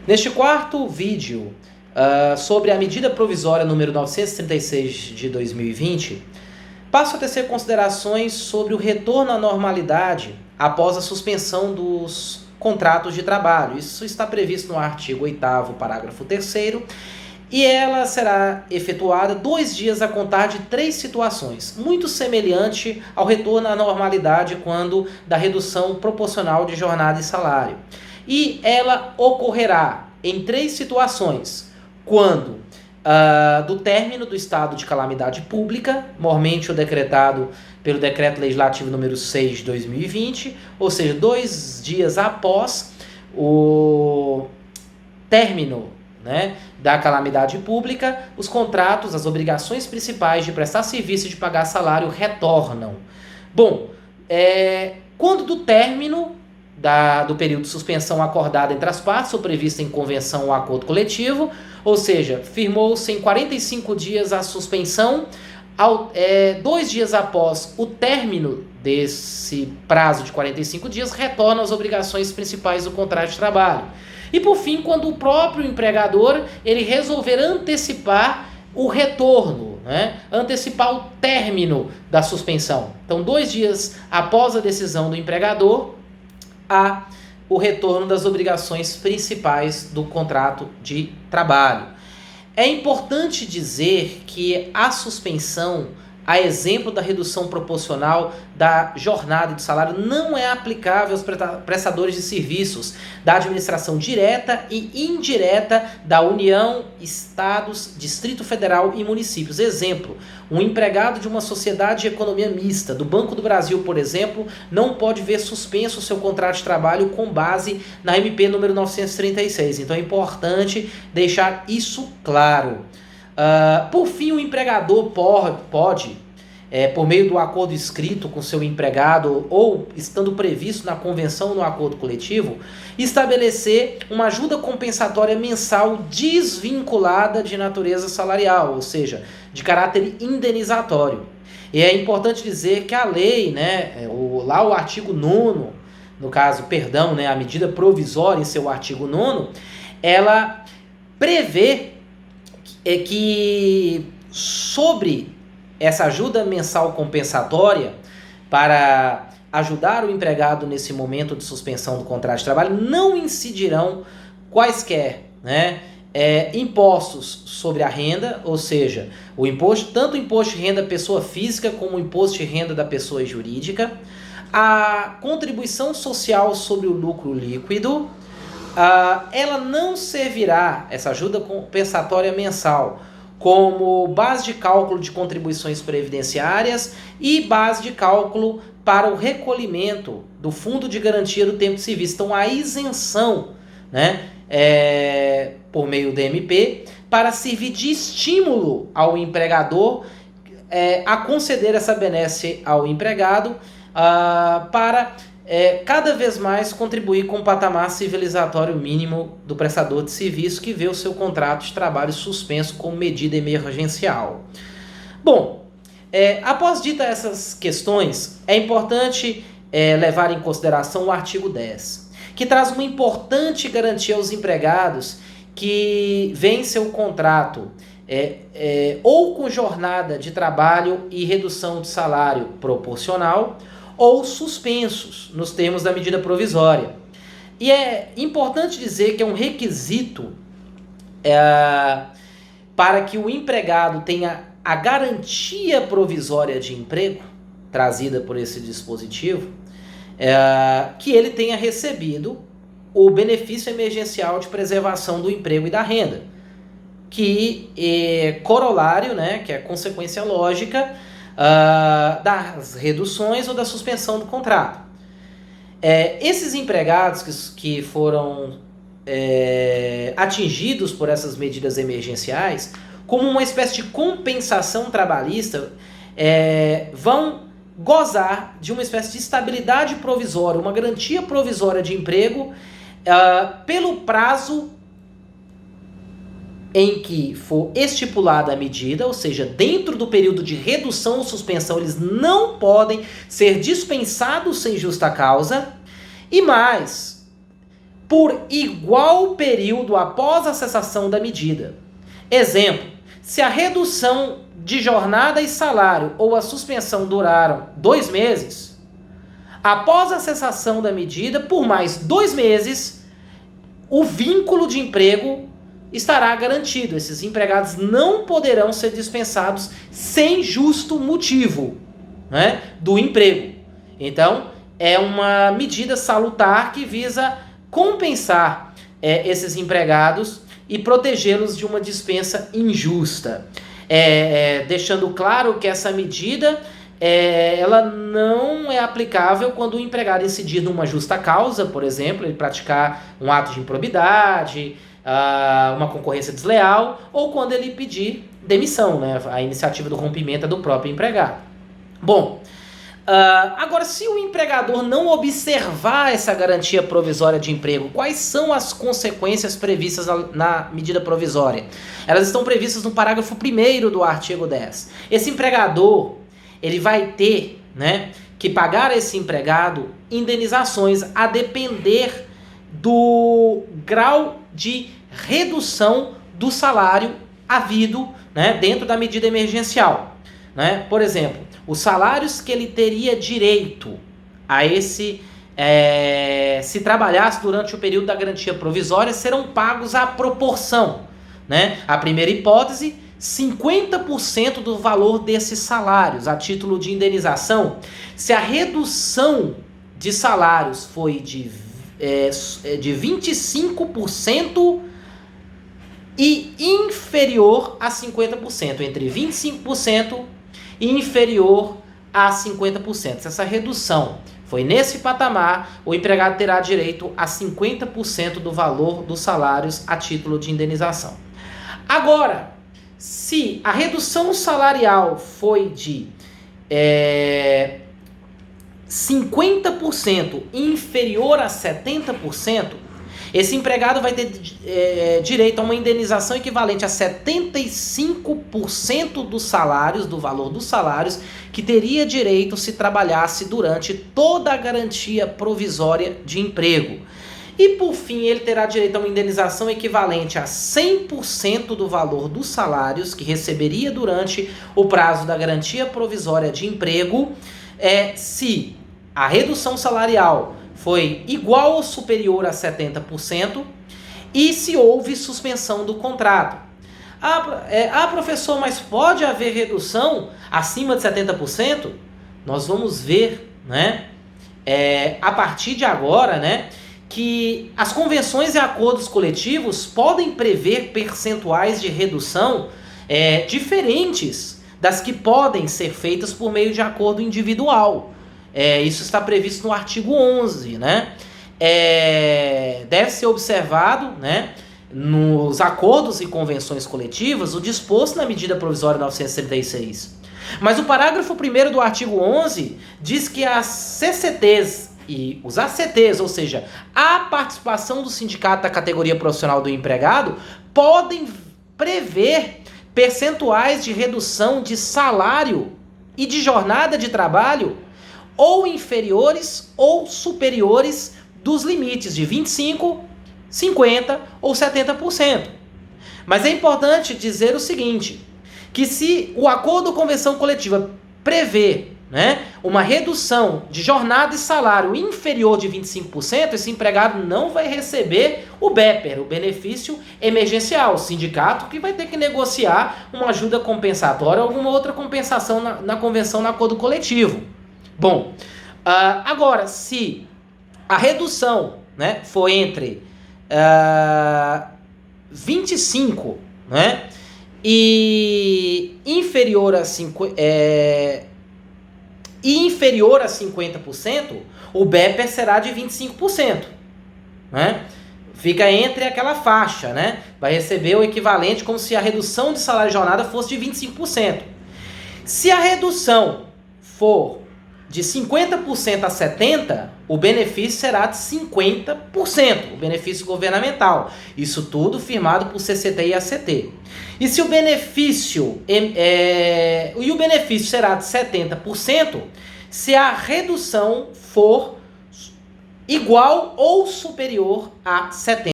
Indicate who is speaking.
Speaker 1: Neste quarto vídeo sobre a medida provisória número 936 de 2020, passo a tecer considerações sobre o retorno à normalidade após a suspensão dos contratos de trabalho. Isso está previsto no artigo 8º, parágrafo 3º, e ela será efetuada 2 dias a contar de 3 situações, muito semelhante ao retorno à normalidade quando da redução proporcional de jornada e salário. E ela ocorrerá em 3 situações, quando do término do estado de calamidade pública, mormente o decretado pelo Decreto Legislativo número 6 de 2020, ou seja, 2 dias após o término, da calamidade pública, os contratos, as obrigações principais de prestar serviço e de pagar salário retornam. Bom, quando do término do período de suspensão acordada entre as partes, ou prevista em convenção ou acordo coletivo, ou seja, firmou-se em 45 dias a suspensão, 2 dias após o término desse prazo de 45 dias, retornam as obrigações principais do contrato de trabalho. E por fim, quando o próprio empregador ele resolver antecipar o retorno, antecipar o término da suspensão. Então, 2 dias após a decisão do empregador, há o retorno das obrigações principais do contrato de trabalho. É importante dizer que a suspensão, a exemplo da redução proporcional da jornada e do salário, não é aplicável aos prestadores de serviços da administração direta e indireta da União, Estados, Distrito Federal e municípios. Exemplo, um empregado de uma sociedade de economia mista, do Banco do Brasil, por exemplo, não pode ver suspenso o seu contrato de trabalho com base na MP número 936. Então é importante deixar isso claro. Por fim, o empregador pode, por meio do acordo escrito com seu empregado ou estando previsto na convenção ou no acordo coletivo, estabelecer uma ajuda compensatória mensal desvinculada de natureza salarial, ou seja, de caráter indenizatório. E é importante dizer que a lei, o artigo 9º, no caso, a medida provisória em seu artigo 9º, ela prevê que sobre essa ajuda mensal compensatória para ajudar o empregado nesse momento de suspensão do contrato de trabalho não incidirão quaisquer impostos sobre a renda, ou seja, tanto o imposto de renda da pessoa física como o imposto de renda da pessoa jurídica, a contribuição social sobre o lucro líquido. Ela não servirá, essa ajuda compensatória mensal, como base de cálculo de contribuições previdenciárias e base de cálculo para o recolhimento do Fundo de Garantia do Tempo de Serviço. Então, a isenção, por meio do MP, para servir de estímulo ao empregador a conceder essa benesse ao empregado para cada vez mais contribuir com o patamar civilizatório mínimo do prestador de serviço que vê o seu contrato de trabalho suspenso como medida emergencial. Bom, após dita essas questões, é importante levar em consideração o artigo 10, que traz uma importante garantia aos empregados que vencem o contrato ou com jornada de trabalho e redução de salário proporcional, ou suspensos, nos termos da medida provisória. E é importante dizer que é um requisito para que o empregado tenha a garantia provisória de emprego, trazida por esse dispositivo, que ele tenha recebido o benefício emergencial de preservação do emprego e da renda, que é corolário, que é consequência lógica das reduções ou da suspensão do contrato. Esses empregados que foram atingidos por essas medidas emergenciais, como uma espécie de compensação trabalhista, vão gozar de uma espécie de estabilidade provisória, uma garantia provisória de emprego pelo prazo em que for estipulada a medida, ou seja, dentro do período de redução ou suspensão, eles não podem ser dispensados sem justa causa, e mais, por igual período após a cessação da medida. Exemplo, se a redução de jornada e salário ou a suspensão duraram 2 meses, após a cessação da medida, por mais 2 meses, o vínculo de emprego estará garantido. Esses empregados não poderão ser dispensados sem justo motivo, né, do emprego. Então, é uma medida salutar que visa compensar esses empregados e protegê-los de uma dispensa injusta. Deixando claro que essa medida ela não é aplicável quando o empregado incidir numa justa causa, por exemplo, ele praticar um ato de improbidade, uma concorrência desleal, ou quando ele pedir demissão, né? A iniciativa do rompimento é do próprio empregado. Bom, agora, se o empregador não observar essa garantia provisória de emprego, quais são as consequências previstas na medida provisória? Elas estão previstas no parágrafo 1º do artigo 10. Esse empregador, ele vai ter, né, que pagar a esse empregado indenizações a depender do grau de redução do salário havido, né, dentro da medida emergencial, né? Por exemplo, os salários que ele teria direito a esse, se trabalhasse durante o período da garantia provisória, serão pagos à proporção, né? A primeira hipótese, 50% do valor desses salários a título de indenização. Se a redução de salários foi de 25% e inferior a 50%, entre 25% e inferior a 50%. Se essa redução foi nesse patamar, o empregado terá direito a 50% do valor dos salários a título de indenização. Agora, se a redução salarial foi de 50% inferior a 70%, esse empregado vai ter direito a uma indenização equivalente a 75% dos salários, do valor dos salários, que teria direito se trabalhasse durante toda a garantia provisória de emprego. E, por fim, ele terá direito a uma indenização equivalente a 100% do valor dos salários que receberia durante o prazo da garantia provisória de emprego, se a redução salarial foi igual ou superior a 70% e se houve suspensão do contrato. Professor, mas pode haver redução acima de 70%? Nós vamos ver, né, a partir de agora, né, que as convenções e acordos coletivos podem prever percentuais de redução diferentes das que podem ser feitas por meio de acordo individual. Isso está previsto no artigo 11, né? Deve ser observado, né, nos acordos e convenções coletivas o disposto na medida provisória 936. Mas o parágrafo 1º do artigo 11 diz que as CCTs e os ACTs, ou seja, a participação do sindicato da categoria profissional do empregado, podem prever percentuais de redução de salário e de jornada de trabalho ou inferiores ou superiores dos limites de 25%, 50% ou 70%. Mas é importante dizer o seguinte, que se o acordo ou convenção coletiva prevê, né, uma redução de jornada e salário inferior de 25%, esse empregado não vai receber o BEPER, o benefício emergencial. O sindicato que vai ter que negociar uma ajuda compensatória ou alguma outra compensação na convenção, no acordo coletivo. Bom, agora, se a redução, né, for entre 25%, né, e inferior a 50%, o BEPER será de 25%, né? Fica entre aquela faixa, né? Vai receber o equivalente como se a redução de salário e jornada fosse de 25%. Se a redução for de 50% a 70%, o benefício será de 50%, o benefício governamental. Isso tudo firmado por CCT e ACT. E se o benefício o benefício será de 70%, se a redução for igual ou superior a 70.